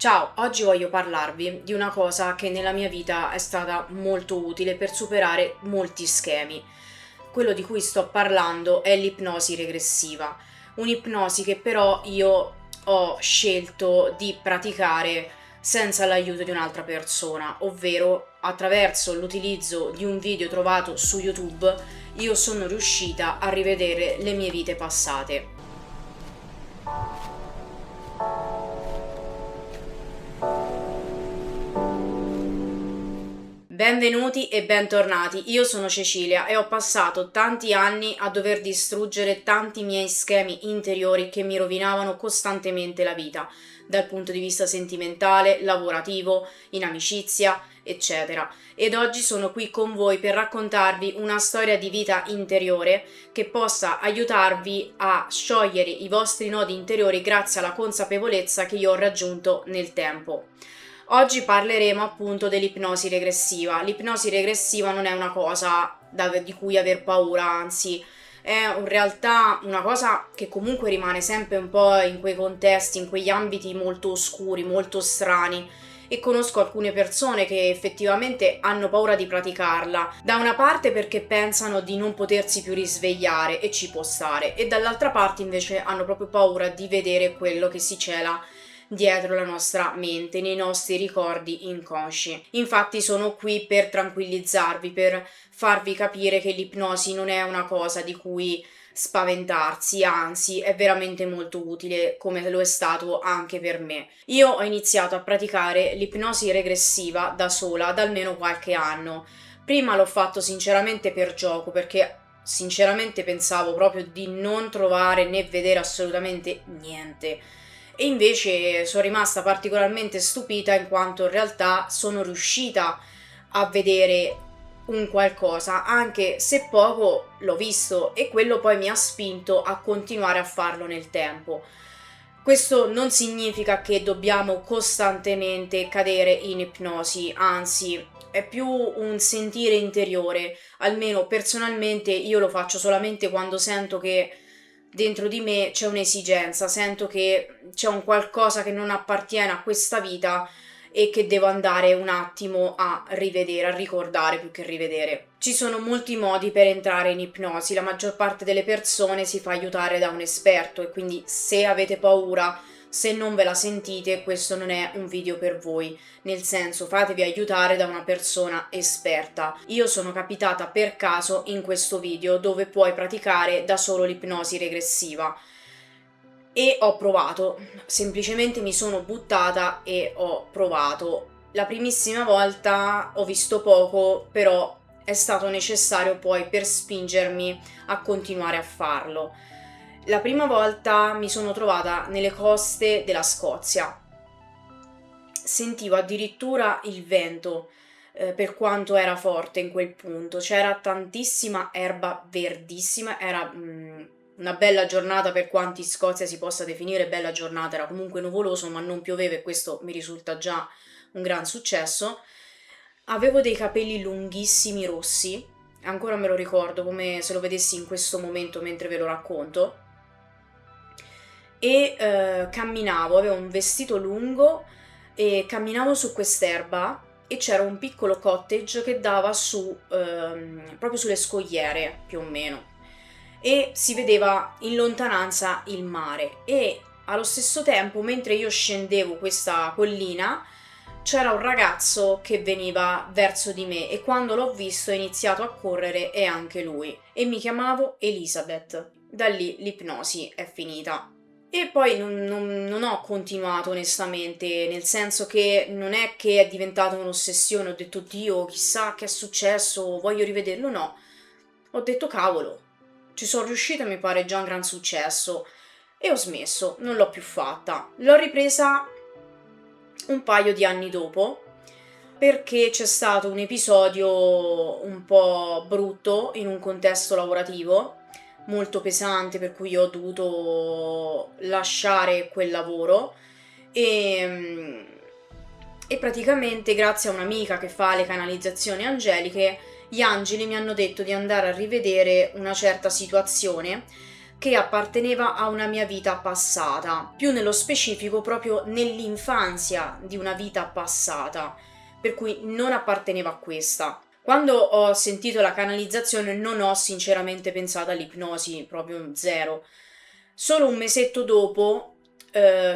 Ciao, oggi voglio parlarvi di una cosa che nella mia vita è stata molto utile per superare molti schemi. Quello di cui sto parlando è l'ipnosi regressiva, un'ipnosi che però io ho scelto di praticare senza l'aiuto di un'altra persona, ovvero attraverso l'utilizzo di un video trovato su YouTube, io sono riuscita a rivedere le mie vite passate. Benvenuti e bentornati, io sono Cecilia e ho passato tanti anni a dover distruggere tanti miei schemi interiori che mi rovinavano costantemente la vita, dal punto di vista sentimentale, lavorativo, in amicizia, eccetera. Ed oggi sono qui con voi per raccontarvi una storia di vita interiore che possa aiutarvi a sciogliere i vostri nodi interiori grazie alla consapevolezza che io ho raggiunto nel tempo. Oggi parleremo appunto dell'ipnosi regressiva. L'ipnosi regressiva non è una cosa di cui aver paura, anzi è in realtà una cosa che comunque rimane sempre un po' in quei contesti, in quegli ambiti molto oscuri, molto strani. E conosco alcune persone che effettivamente hanno paura di praticarla, da una parte perché pensano di non potersi più risvegliare e ci può stare, e dall'altra parte invece hanno proprio paura di vedere quello che si cela dietro la nostra mente, nei nostri ricordi inconsci. Infatti sono qui per tranquillizzarvi, per farvi capire che l'ipnosi non è una cosa di cui spaventarsi, anzi è veramente molto utile come lo è stato anche per me. Io ho iniziato a praticare l'ipnosi regressiva da sola da almeno qualche anno. Prima l'ho fatto sinceramente per gioco, perché sinceramente pensavo proprio di non trovare né vedere assolutamente niente. E invece sono rimasta particolarmente stupita in quanto in realtà sono riuscita a vedere un qualcosa, anche se poco l'ho visto, e quello poi mi ha spinto a continuare a farlo nel tempo. Questo non significa che dobbiamo costantemente cadere in ipnosi, anzi è più un sentire interiore. Almeno personalmente io lo faccio solamente quando sento che dentro di me c'è un'esigenza, sento che c'è un qualcosa che non appartiene a questa vita e che devo andare un attimo a rivedere, a ricordare più che rivedere. Ci sono molti modi per entrare in ipnosi, la maggior parte delle persone si fa aiutare da un esperto, e quindi se avete paura, se non ve la sentite, questo non è un video per voi, nel senso, fatevi aiutare da una persona esperta. Io sono capitata per caso in questo video dove puoi praticare da solo l'ipnosi regressiva e ho provato, semplicemente mi sono buttata e ho provato. La primissima volta ho visto poco, però è stato necessario poi per spingermi a continuare a farlo. La prima volta mi sono trovata nelle coste della Scozia. Sentivo addirittura il vento, per quanto era forte in quel punto. C'era tantissima erba verdissima, era una bella giornata, per quanto in Scozia si possa definire bella giornata, era comunque nuvoloso ma non pioveva e questo mi risulta già un gran successo. Avevo dei capelli lunghissimi rossi, ancora me lo ricordo come se lo vedessi in questo momento mentre ve lo racconto, e camminavo, avevo un vestito lungo e camminavo su quest'erba e c'era un piccolo cottage che dava su, proprio sulle scogliere più o meno, e si vedeva in lontananza il mare, e allo stesso tempo mentre io scendevo questa collina c'era un ragazzo che veniva verso di me, e quando l'ho visto ho iniziato a correre e anche lui, e mi chiamavo Elizabeth. Da lì l'ipnosi è finita. E poi non ho continuato onestamente, nel senso che non è che è diventata un'ossessione, ho detto Dio, chissà che è successo, voglio rivederlo, no. Ho detto cavolo, ci sono riuscita, mi pare già un gran successo, e ho smesso, non l'ho più fatta. L'ho ripresa un paio di anni dopo, perché c'è stato un episodio un po' brutto in un contesto lavorativo molto pesante, per cui ho dovuto lasciare quel lavoro e, e praticamente grazie a un'amica che fa le canalizzazioni angeliche, gli angeli mi hanno detto di andare a rivedere una certa situazione che apparteneva a una mia vita passata, più nello specifico proprio nell'infanzia di una vita passata, per cui non apparteneva a questa. Quando ho sentito la canalizzazione non ho sinceramente pensato all'ipnosi, proprio zero. Solo un mesetto dopo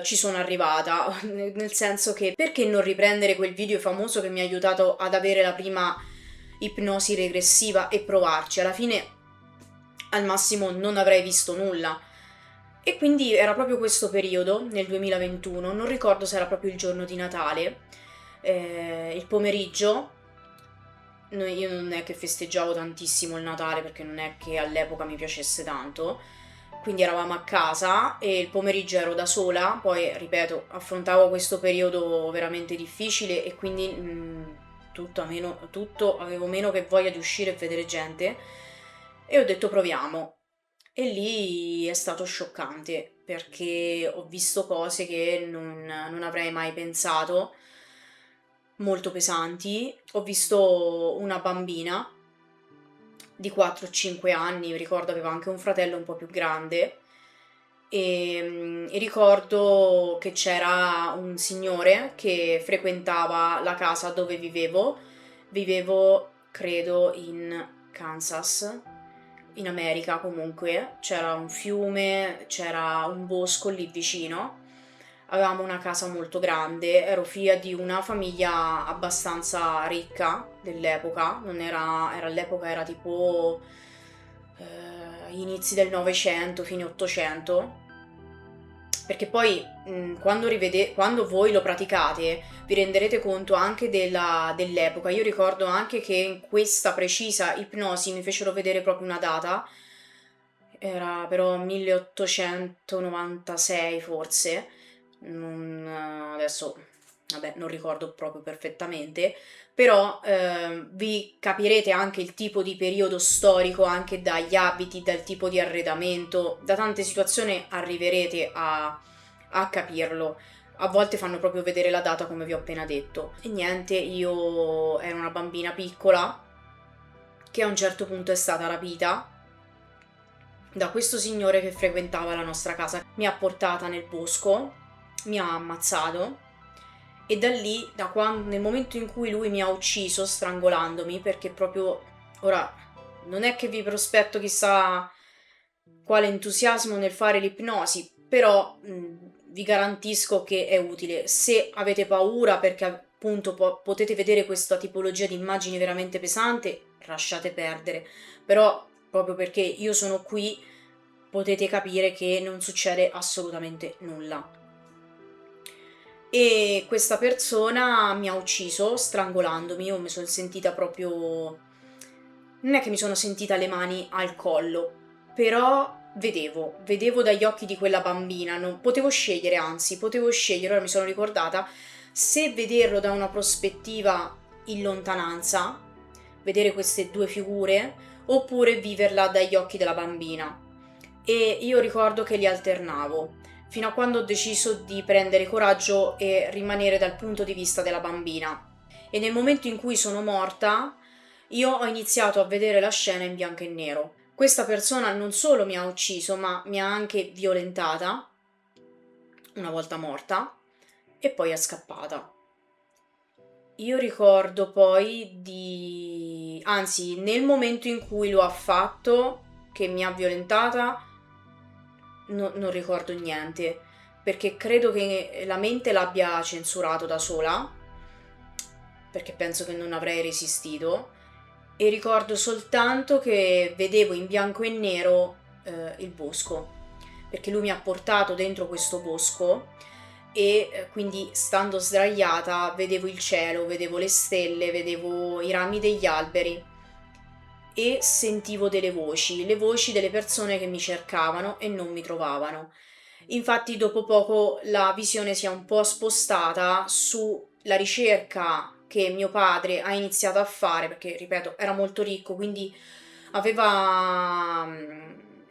ci sono arrivata, nel senso che perché non riprendere quel video famoso che mi ha aiutato ad avere la prima ipnosi regressiva e provarci? Alla fine al massimo non avrei visto nulla. E quindi era proprio questo periodo, nel 2021, non ricordo se era proprio il giorno di Natale, il pomeriggio. Io non è che festeggiavo tantissimo il Natale perché non è che all'epoca mi piacesse tanto, quindi eravamo a casa e il pomeriggio ero da sola, poi ripeto, affrontavo questo periodo veramente difficile e quindi tutto avevo meno che voglia di uscire e vedere gente e ho detto proviamo. E lì è stato scioccante perché ho visto cose che non avrei mai pensato, molto pesanti. Ho visto una bambina di 4-5 anni, mi ricordo aveva anche un fratello un po' più grande e ricordo che c'era un signore che frequentava la casa dove vivevo credo in Kansas, in America comunque, c'era un fiume, c'era un bosco lì vicino, avevamo una casa molto grande, ero figlia di una famiglia abbastanza ricca dell'epoca, non era, era all'epoca era tipo inizi del Novecento, fine Ottocento, perché poi quando voi lo praticate vi renderete conto anche dell'epoca. Io ricordo anche che in questa precisa ipnosi mi fecero vedere proprio una data, era però 1896 forse, adesso vabbè non ricordo proprio perfettamente, però vi capirete anche il tipo di periodo storico anche dagli abiti, dal tipo di arredamento, da tante situazioni arriverete a capirlo. A volte fanno proprio vedere la data come vi ho appena detto. E niente, io ero una bambina piccola che a un certo punto è stata rapita da questo signore che frequentava la nostra casa. Mi ha portata nel bosco, mi ha ammazzato e da lì, nel momento in cui lui mi ha ucciso strangolandomi, perché proprio ora non è che vi prospetto chissà quale entusiasmo nel fare l'ipnosi, però vi garantisco che è utile. Se avete paura perché appunto potete vedere questa tipologia di immagini veramente pesante, lasciate perdere. Però proprio perché io sono qui potete capire che non succede assolutamente nulla. E questa persona mi ha ucciso strangolandomi, io mi sono sentita proprio... non è che mi sono sentita le mani al collo, però vedevo dagli occhi di quella bambina, non potevo scegliere, anzi, potevo scegliere, ora mi sono ricordata, se vederlo da una prospettiva in lontananza, vedere queste due figure, oppure viverla dagli occhi della bambina. E io ricordo che li alternavo, fino a quando ho deciso di prendere coraggio e rimanere dal punto di vista della bambina. E nel momento in cui sono morta, io ho iniziato a vedere la scena in bianco e nero. Questa persona non solo mi ha ucciso, ma mi ha anche violentata una volta morta e poi è scappata. Io ricordo poi anzi, nel momento in cui lo ha fatto, che mi ha violentata, non ricordo niente, perché credo che la mente l'abbia censurato da sola, perché penso che non avrei resistito, e ricordo soltanto che vedevo in bianco e nero il bosco, perché lui mi ha portato dentro questo bosco e quindi stando sdraiata vedevo il cielo, vedevo le stelle, vedevo i rami degli alberi e sentivo delle voci, le voci delle persone che mi cercavano e non mi trovavano. Infatti dopo poco la visione si è un po' spostata sulla ricerca che mio padre ha iniziato a fare, perché ripeto era molto ricco, quindi aveva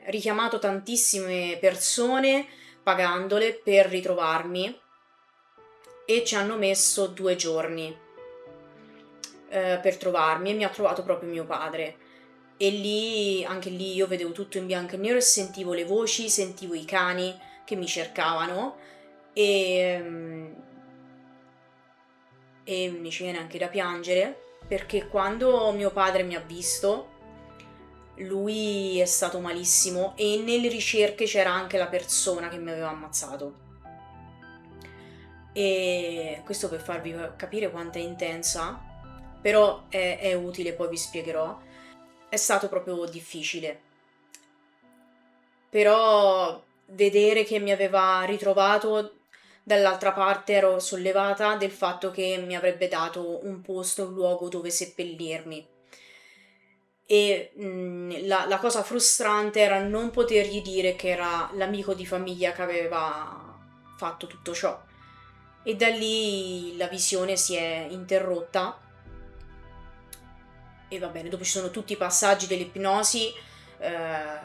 richiamato tantissime persone pagandole per ritrovarmi e ci hanno messo 2 giorni per trovarmi e mi ha trovato proprio mio padre. e lì, anche lì, io vedevo tutto in bianco e nero e sentivo le voci, sentivo i cani che mi cercavano e, e mi ci viene anche da piangere perché quando mio padre mi ha visto, lui è stato malissimo e nelle ricerche c'era anche la persona che mi aveva ammazzato. E questo per farvi capire quanto è intensa, però è utile, poi vi spiegherò. È stato proprio difficile, però vedere che mi aveva ritrovato dall'altra parte ero sollevata del fatto che mi avrebbe dato un posto, un luogo dove seppellirmi. E la cosa frustrante era non potergli dire che era l'amico di famiglia che aveva fatto tutto ciò. E da lì la visione si è interrotta e va bene, dopo ci sono tutti i passaggi dell'ipnosi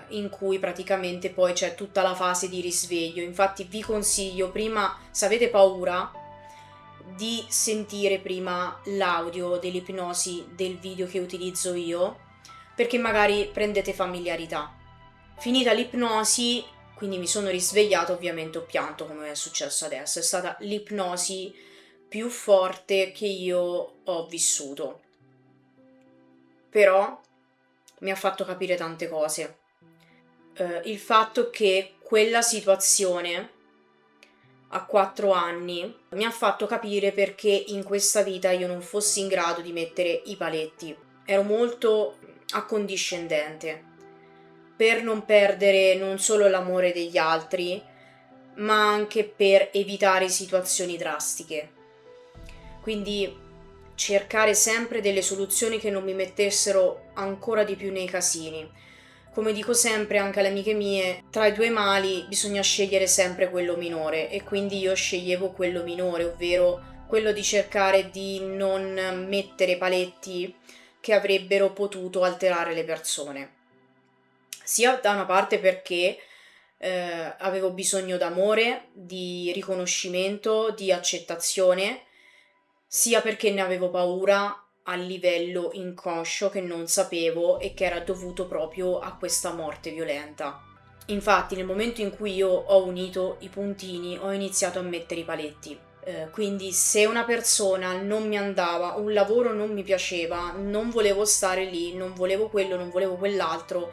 in cui praticamente poi c'è tutta la fase di risveglio. Infatti vi consiglio prima, se avete paura, di sentire prima l'audio dell'ipnosi del video che utilizzo io, perché magari prendete familiarità. Finita l'ipnosi, quindi mi sono risvegliata, ovviamente ho pianto come è successo adesso, è stata l'ipnosi più forte che io ho vissuto. Però mi ha fatto capire tante cose. Il fatto che quella situazione a 4 anni mi ha fatto capire perché in questa vita io non fossi in grado di mettere i paletti. Ero molto accondiscendente per non perdere non solo l'amore degli altri, ma anche per evitare situazioni drastiche. Quindi cercare sempre delle soluzioni che non mi mettessero ancora di più nei casini. Come dico sempre anche alle amiche mie, tra i due mali bisogna scegliere sempre quello minore e quindi io sceglievo quello minore, ovvero quello di cercare di non mettere paletti che avrebbero potuto alterare le persone. Sia da una parte perché avevo bisogno d'amore, di riconoscimento, di accettazione, sia perché ne avevo paura a livello inconscio che non sapevo e che era dovuto proprio a questa morte violenta. Infatti, nel momento in cui io ho unito i puntini, ho iniziato a mettere i paletti. Quindi se una persona non mi andava, un lavoro non mi piaceva, non volevo stare lì, non volevo quello, non volevo quell'altro,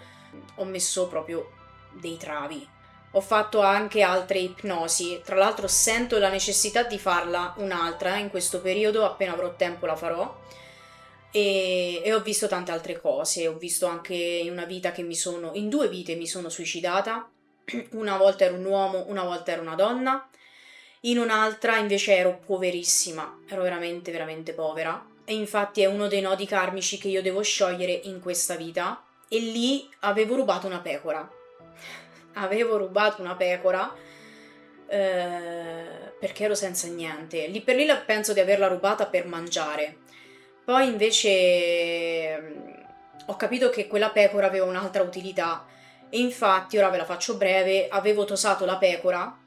ho messo proprio dei travi. Ho fatto anche altre ipnosi, tra l'altro sento la necessità di farla un'altra in questo periodo, appena avrò tempo la farò. E ho visto tante altre cose, ho visto anche in 2 vite mi sono suicidata, una volta ero un uomo, una volta ero una donna, in un'altra invece ero poverissima, ero veramente veramente povera e infatti è uno dei nodi karmici che io devo sciogliere in questa vita e lì avevo rubato una pecora. Avevo rubato una pecora perché ero senza niente. Lì per lì penso di averla rubata per mangiare. Poi invece ho capito che quella pecora aveva un'altra utilità e infatti, ora ve la faccio breve, avevo tosato la pecora,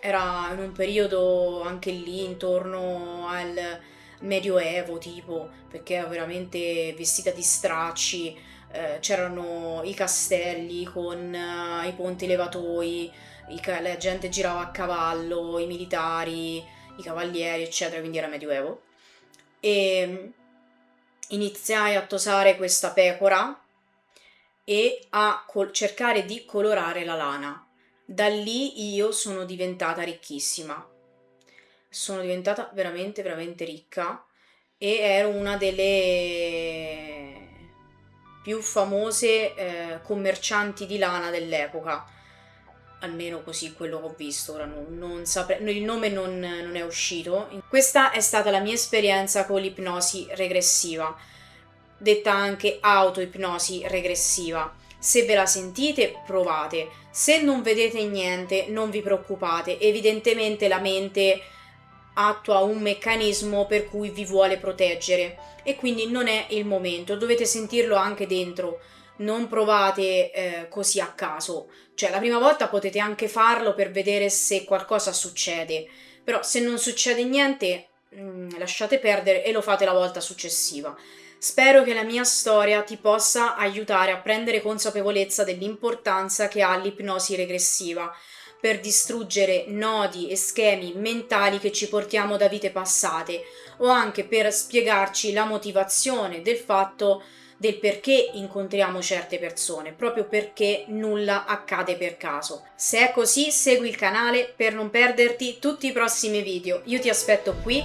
era in un periodo anche lì intorno al Medioevo tipo, perché ero veramente vestita di stracci, c'erano i castelli con i ponti levatoi, la gente girava a cavallo, i militari, i cavalieri, eccetera, quindi era Medioevo. E iniziai a tosare questa pecora e a cercare di colorare la lana. Da lì io sono diventata ricchissima. Sono diventata veramente, veramente ricca e ero una delle più famose commercianti di lana dell'epoca. Almeno così quello che ho visto, ora non saprei, il nome non è uscito. Questa è stata la mia esperienza con l'ipnosi regressiva, detta anche autoipnosi regressiva. Se ve la sentite, provate. Se non vedete niente, non vi preoccupate. Evidentemente la mente attua un meccanismo per cui vi vuole proteggere e quindi non è il momento. Dovete sentirlo anche dentro. Non provate così a caso. Cioè, la prima volta potete anche farlo per vedere se qualcosa succede, però se non succede niente, lasciate perdere e lo fate la volta successiva. Spero che la mia storia ti possa aiutare a prendere consapevolezza dell'importanza che ha l'ipnosi regressiva per distruggere nodi e schemi mentali che ci portiamo da vite passate, o anche per spiegarci la motivazione del fatto del perché incontriamo certe persone, proprio perché nulla accade per caso. Se è così, segui il canale per non perderti tutti i prossimi video. Io ti aspetto qui